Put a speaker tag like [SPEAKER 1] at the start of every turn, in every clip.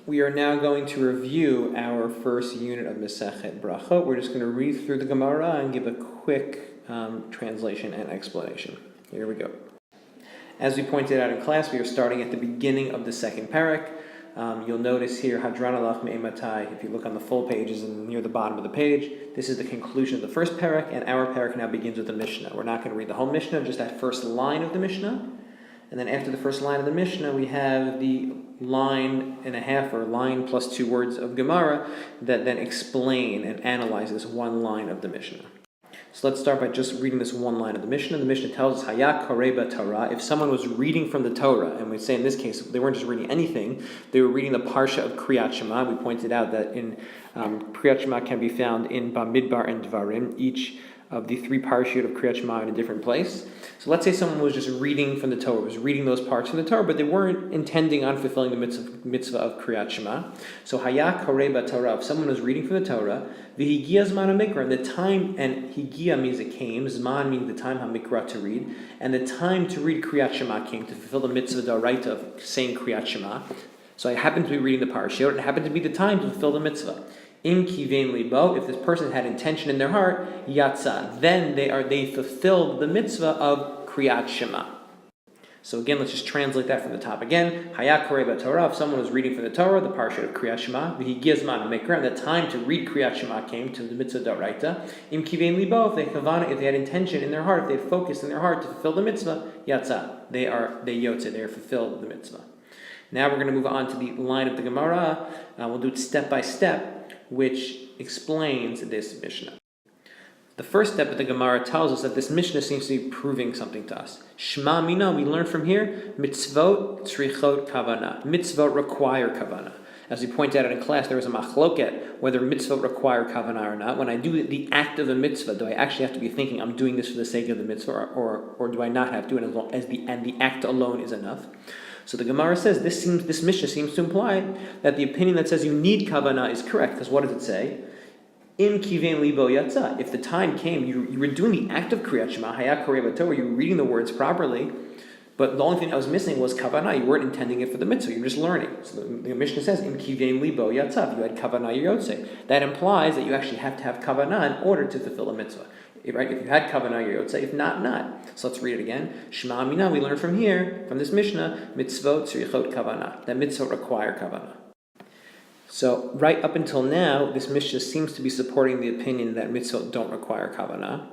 [SPEAKER 1] We are now going to review our first unit of Masechet Brachot. We're just going to read through the Gemara and give a quick translation and explanation. Here we go. As we pointed out in class, we are starting at the beginning of the second parak. You'll notice here, Hadran alach me'ematai, if you look on the full pages and near the bottom of the page, this is the conclusion of the first parak, and our parak now begins with the Mishnah. We're not going to read the whole Mishnah, just that first line of the Mishnah. And then after the first line of the Mishnah, we have the line and a half, or line plus 2 words of Gemara that then explain and analyze this one line of the Mishnah. So let's start by just reading this one line of the Mishnah. The Mishnah tells us, Haya koreba Torah. If someone was reading from the Torah, and we say in this case, they weren't just reading anything, they were reading the Parsha of Kriyat Shema. We pointed out that in Kriyat Shema can be found in Bamidbar and Dvarim, each of the 3 parashiyot of Kriyat Shema in a different place. So let's say someone was just reading from the Torah, was reading those parts from the Torah, but they weren't intending on fulfilling the mitzvah of Kriyat Shema. So Haya koreba Torah, if someone was reading from the Torah, v'higia zman hamikra, and the time, and higia means it came, zman means the time hamikra to read, and the time to read Kriyat Shema came, to fulfill the mitzvah d'oraita of saying Kriyat Shema. So I happened to be reading the parashiyot, and it happened to be the time to fulfill the mitzvah. Im kivein libo, if this person had intention in their heart, yatsa, then they fulfilled the mitzvah of Kriyat Shema. So again, let's just translate that from the top again. Haya koreba Torah, if someone was reading from the Torah, the parsha of Kriyat Shema, v'higia zman hamikra, and the time to read Kriyat Shema came, to the mitzvah d'oraita. Im kivein libo, if they had intention in their heart, if they had focused in their heart to fulfill the mitzvah, yatsa, they fulfilled the mitzvah. Now we're going to move on to the line of the Gemara. We'll do it step by step, which explains this Mishnah. The first step of the Gemara tells us that this Mishnah seems to be proving something to us. Shema mina, we learn from here, mitzvot tzrichot kavana. Mitzvot require kavana. As we pointed out in class, there was a machloket whether mitzvot require kavana or not. When I do the act of the mitzvah, do I actually have to be thinking I'm doing this for the sake of the mitzvah, or do I not have to, and the act alone is enough? So the Gemara says this Mishnah seems to imply that the opinion that says you need kavanah is correct, because what does it say? Im kivein libo yatsa. If the time came, you were doing the act of Kriyat Shema, Haya koreba Torah, you were reading the words properly, but the only thing that was missing was kavanah. You weren't intending it for the mitzvah, you were just learning. So the Mishnah says, Im kivein libo yatsa. If you had kavanah yotze. That implies that you actually have to have kavanah in order to fulfill a mitzvah. Right? If you had kavanah, you're yotze. If not, not. So let's read it again. Shema mina, we learn from here, from this Mishnah, mitzvot tzrichot kavanah. That mitzvot require kavanah. So right up until now, this Mishnah seems to be supporting the opinion that mitzvot don't require kavanah.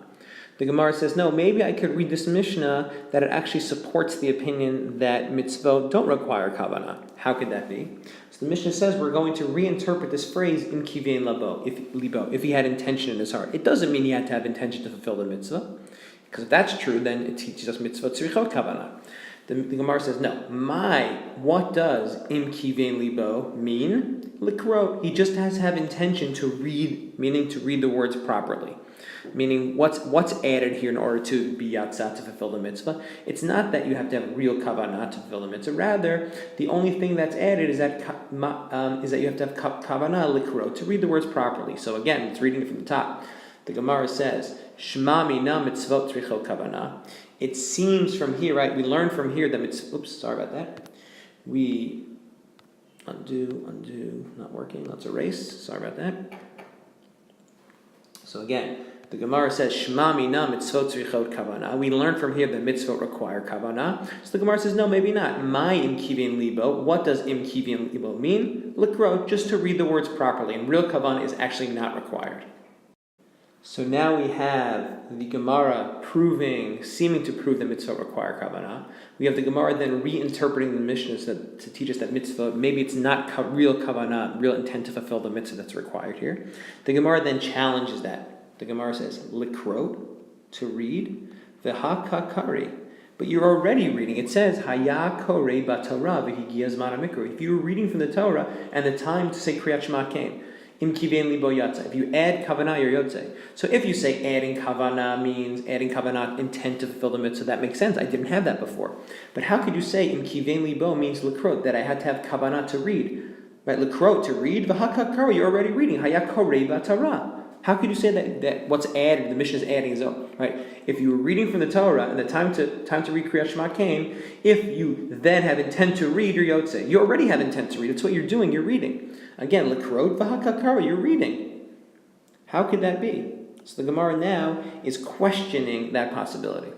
[SPEAKER 1] The Gemara says, no, maybe I could read this Mishnah that it actually supports the opinion that mitzvot don't require kavanah. How could that be? So the Mishnah says we're going to reinterpret this phrase in kivein libo, if he had intention in his heart. It doesn't mean he had to have intention to fulfill the mitzvah, because if that's true, then it teaches us mitzvot tzrichot kavanah. The Gemara says, no, what does im kivein libo mean? Likro, he just has to have intention to read, meaning to read the words properly. Meaning, what's added here in order to be yatzah, to fulfill the mitzvah? It's not that you have to have real kavanah to fulfill the mitzvah. Rather, the only thing that's added is that you have to have kavanah likro, to read the words properly. So again, it's reading it from the top. The Gemara says, Shema mina mitzvot tzrichot kavanah. It seems from here, right? We learn from here that we undo, not working. Let's erase. Sorry about that. So again, the Gemara says, Shema mina mitzvot tzrichot kavanah. We learn from here that mitzvot require kavanah. So the Gemara says, no, maybe not. My im kivein libo. What does im kivein libo mean? Likro, just to read the words properly. And real kavanah is actually not required. So now we have the Gemara seeming to prove that mitzvah require kavanah. We have the Gemara then reinterpreting the Mishnahs to teach us that mitzvah, maybe it's not real kavanah, real intent to fulfill the mitzvah that's required here. The Gemara then challenges that. The Gemara says, likrot, to read, v'hakakari. But you're already reading. It says, Haya koreba Torah v'higia zman hamikra. If you were reading from the Torah and the time to say Kriyat Shema came, Im kivein libo yatsa. If you add kavanah, you're yotze. So if you say adding kavanah means adding kavanah intent to fulfill the mitzvah, that makes sense. I didn't have that before. But how could you say im kivein libo means likrot, that I had to have kavanah to read? Right, likrot, to read, v'hakakara, you're already reading. Haya koreba Torah. How could you say that what's added, the Mishnah is adding is right? If you were reading from the Torah and the time to read Kriyat Shema came, if you then have intent to read your Yotzei, you already have intent to read. It's what you're doing. You're reading. Again, Lakrot v'hakakara, you're reading. How could that be? So the Gemara now is questioning that possibility.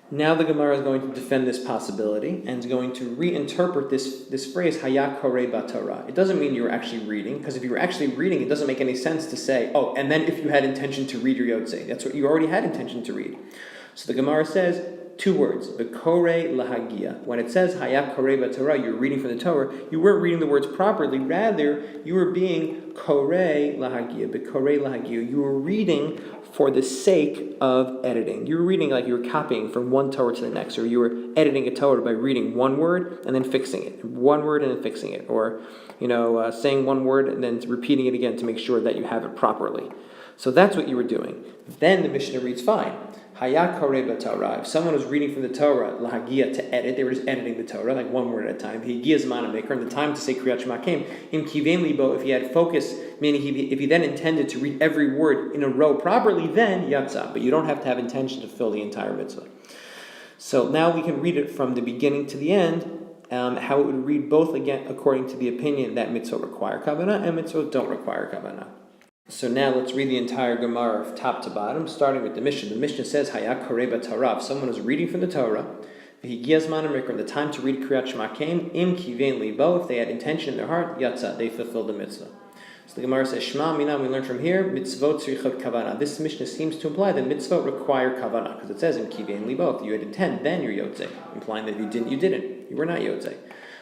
[SPEAKER 1] Now the Gemara is going to defend this possibility and is going to reinterpret this phrase, Haya Korei B'Torah. It doesn't mean you were actually reading, because if you were actually reading, it doesn't make any sense to say, oh, and then if you had intention to read your Yotzei. That's what you already had intention to read. So the Gemara says, two words, B'Korei Lahagia. When it says Haya Korei B'Torah, you're reading from the Torah, you weren't reading the words properly, rather, you were being Korei Lahagia, B'Korei Lahagia. You were reading for the sake of editing. You were reading like you were copying from one Torah to the next, or you were editing a Torah by reading one word and then fixing it, one word and then fixing it, or saying one word and then repeating it again to make sure that you have it properly. So that's what you were doing. Then the Mishnah reads fine. Haya Korei B'Torah. If someone was reading from the Torah, lahagia, to edit, they were just editing the Torah, like one word at a time. Higia zman maker, and the time to say Kriyat Shema came. In kivein libo, if he had focus, meaning if he then intended to read every word in a row properly, then yatsa. But you don't have to have intention to fill the entire mitzvah. So now we can read it from the beginning to the end, how it would read both again according to the opinion that mitzvot require kavanah and mitzvot don't require kavanah. So now let's read the entire Gemara from top to bottom, starting with the Mishnah. The Mishnah says, Haya Korei B'Torah. If someone is reading from the Torah, the time to read Kriyat Shema came, im kivein libo, if they had intention in their heart, yatsa, they fulfilled the mitzvah. So the Gemara says, Shema mina, we learn from here, mitzvot tzrichot kavanah. This Mishnah seems to imply that mitzvot require kavanah, because it says, im kivein libo, if you had intent, then you're yotzei, implying that if you didn't, you didn't. You were not yotzei.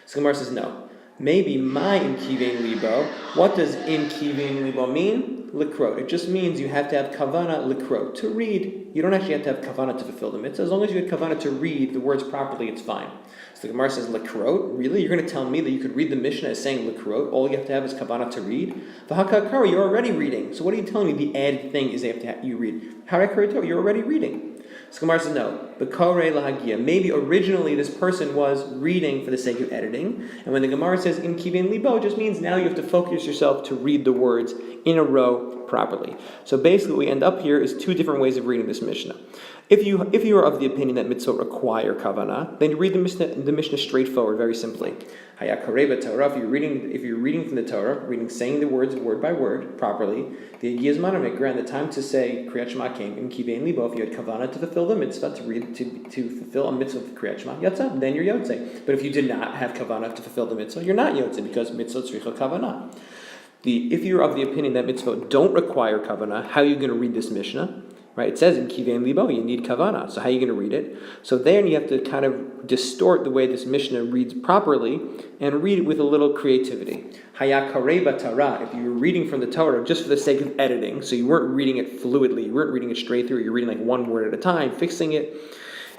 [SPEAKER 1] So the Gemara says, no. Maybe my in kivein libo. What does in kivein libo mean? Likrot. It just means you have to have kavana likrot, to read. You don't actually have to have kavana to fulfill the mitzvah. As long as you had kavana to read the words properly, it's fine. So the Gemara says likrot. Really? You're going to tell me that you could read the Mishnah as saying likrot? All you have to have is kavana to read? V'hakakara, you're already reading. So what are you telling me? The added thing is you read. Harakari, you're already reading. So Gemara says no. B'korei lahagia. Maybe originally this person was reading for the sake of editing, and when the Gemara says in kivein libo, it just means now you have to focus yourself to read the words in a row properly. So basically, what we end up here is two different ways of reading this Mishnah. If you are of the opinion that mitzvot require kavanah, then you read the Mishnah straightforward, very simply. Haya Korei B'Torah. If you're reading from the Torah, saying the words word by word properly, the Higia zman maker, and the time to say Kriyat Shema came in kivein libo. If you had kavanah to fulfill the mitzvah, to fulfill a mitzvah of Kriyat Shema, yatsa, then you're yotzei. But if you did not have kavanah to fulfill the mitzvah, you're not yotzei, because mitzvot tzrichot kavanah. If you're of the opinion that mitzvot don't require kavanah, how are you going to read this Mishnah? Right? It says in kivein libo, you need kavanah. So how are you going to read it? So then you have to kind of distort the way this Mishnah reads properly and read it with a little creativity. Haya Korei B'Torah. If you were reading from the Torah just for the sake of editing, so you weren't reading it fluidly, you weren't reading it straight through, you're reading like one word at a time, fixing it.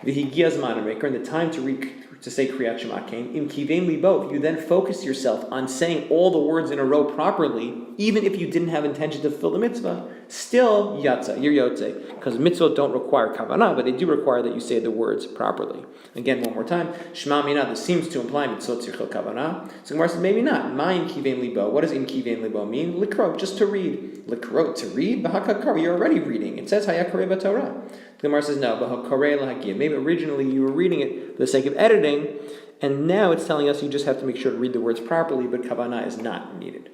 [SPEAKER 1] The Higia zman maker, and the time to say Kriyat Shema came. In kivein libo, you then focus yourself on saying all the words in a row properly, even if you didn't have intention to fulfill the mitzvah, still yatsa, you're yotzei. Because mitzvot don't require kavanah, but they do require that you say the words properly. Again, one more time. Shema mina, this seems to imply mitzvot tzrichot kavanah. So Gemara says, maybe not. My in kivein libo. What does in kivein libo mean? Likrot, just to read. Likrot, to read? B'hakakar, you're already reading. It says Haya Korei B'Torah. The Gemara says no, B'hakorei lahagia. Maybe originally you were reading it for the sake of editing, and now it's telling us you just have to make sure to read the words properly, but kavanah is not needed.